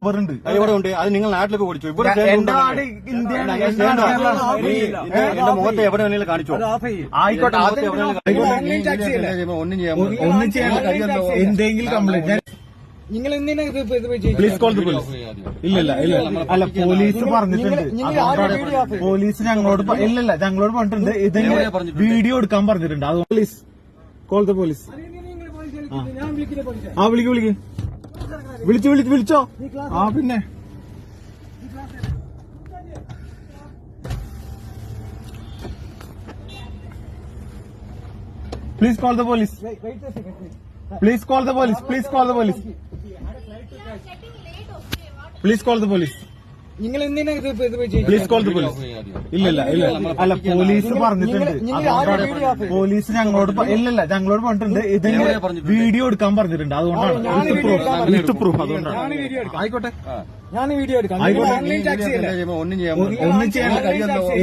ഇവിടെ ഉണ്ട്. അത് നിങ്ങൾ നാട്ടിലേക്ക് ഓടിച്ചു. ഇവിടെ എന്റെ മുഖത്ത് എവിടെ വേണമെങ്കിലും കാണിച്ചു. ആയിക്കോട്ടെ, ഒന്നും ചെയ്യാൻ എന്തെങ്കിലും complaint please call the police. ഇല്ല അല്ല, പോലീസ് പറഞ്ഞിട്ടുണ്ട്. പോലീസ് ഞങ്ങളോട് ഇല്ലല്ല ഞങ്ങളോട് പറഞ്ഞിട്ടുണ്ട്. ഇതിന് വീഡിയോ എടുക്കാൻ പറഞ്ഞിട്ടുണ്ട്. അത് പ്ലീസ് കോൾ ദ പോലീസ്. വിളിച്ചോ. പിന്നെ please call the police. Please call the police. Please call the police. Please call the police. Please call the police. ഇല്ല അല്ല, പോലീസ് പറഞ്ഞിട്ടുണ്ട്. പോലീസ് ഞങ്ങളോട് ഇല്ലല്ല ഞങ്ങളോട് പറഞ്ഞിട്ടുണ്ട്. ഇതിന് വീഡിയോ എടുക്കാൻ പറഞ്ഞിട്ടുണ്ട്. അതുകൊണ്ടാണ് വിത്ത് പ്രൂഫ്. അതുകൊണ്ടാണ്. ആയിക്കോട്ടെ, ഞാൻ വീഡിയോ എടുക്കാം. ഒന്നും ചെയ്യാൻ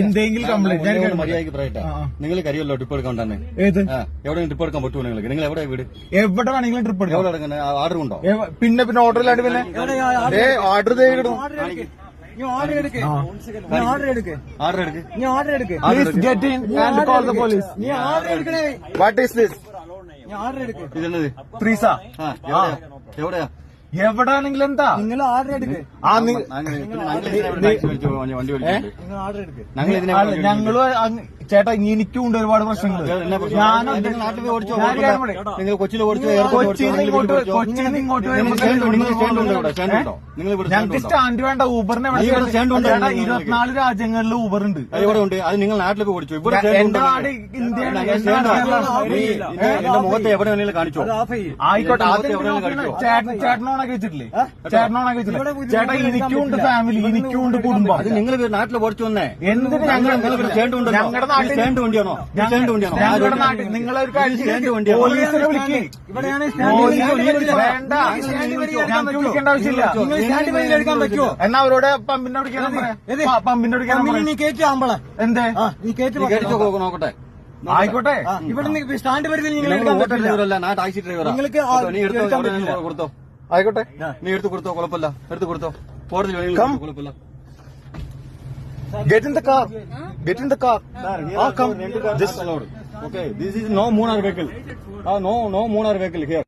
എന്തെങ്കിലും കംപ്ലൈന്റ് മര്യാദയ്ക്ക് പറയട്ടെ. നിങ്ങൾ കരിയല്ലോ ട്രിപ്പ് എടുക്കാൻ തന്നെ. ഏത് എവിടെ ട്രിപ്പ് എടുക്കാൻ പറ്റുമോ നിങ്ങൾക്ക്? നിങ്ങൾ എവിടെ വീട്? എവിടെ വേണമെങ്കിലും ട്രിപ്പ് എടുക്കാം. എവിടെ എടുക്കുന്നത്? ഓർഡർ ഉണ്ടോ? പിന്നെ ഓർഡറിലായിട്ട് പിന്നെ ഓർഡർ ചെയ്തിടും. ഓർഡർ എടുക്ക്. Please get in and call the police. What is this? ഇതെന്നത് threes. എവിടെയാ? എവിടെയാണെങ്കിലും എന്താ നിങ്ങൾ ഓർഡർ എടുക്ക്. ഞങ്ങള് ചേട്ടാ, എനിക്കും ഉണ്ട് ഒരുപാട് പ്രശ്നങ്ങൾ. നിങ്ങൾ കൊച്ചിയിൽ ഞങ്ങൾക്ക് സ്റ്റാൻഡ് വേണ്ട. ഊബറിനെ 24 രാജ്യങ്ങളിൽ ഊബർ ഉണ്ട്. ഇവിടെ ഉണ്ട്. അത് നിങ്ങൾ നാട്ടിലേക്ക് ഓടിച്ചു. ഇവിടെ എന്റെ നാട് ഇന്ത്യയാണ്. എന്റെ മുഖത്ത് എവിടെ വേണമെങ്കിലും കാണിച്ചു. ആയിക്കോട്ടെ, ചേട്ടനോണൊക്കെ വെച്ചിട്ടില്ലേ? ചേട്ടനോണൊക്കെ വെച്ചിട്ടില്ലേ? ചേട്ടാ, എനിക്കും ഉണ്ട് ഫാമിലി, എനിക്കും ഉണ്ട് കുടുംബം. അത് നിങ്ങൾ നാട്ടിൽ ഓടിച്ചു വന്നേ. എന്തിന് ഞങ്ങളുടെ നാട്ടിൽ നിങ്ങളൊരു പോലീസിനെ വിളിക്കേ. വേണ്ട, ഞങ്ങൾക്ക് വിളിക്കേണ്ട ആവശ്യമില്ല. എന്നാ അവരോട് പമ്പിന്റെ വിളിക്കാൻ എന്തേ നോക്കട്ടെ. ആയിക്കോട്ടെ, ഇവിടെ സ്റ്റാൻഡ് ടാക്സി ഡ്രൈവറാ. കൊടുത്തോ. ആയിക്കോട്ടെ, നീ എടുത്തു കൊടുത്തോ. കുഴപ്പമില്ല, എടുത്തു കൊടുത്തോ. കോടതി കുഴപ്പമില്ല. Get in the car. Get in the car. Come. This allowed. Okay. This is no Munnar vehicle. No Munnar vehicle here.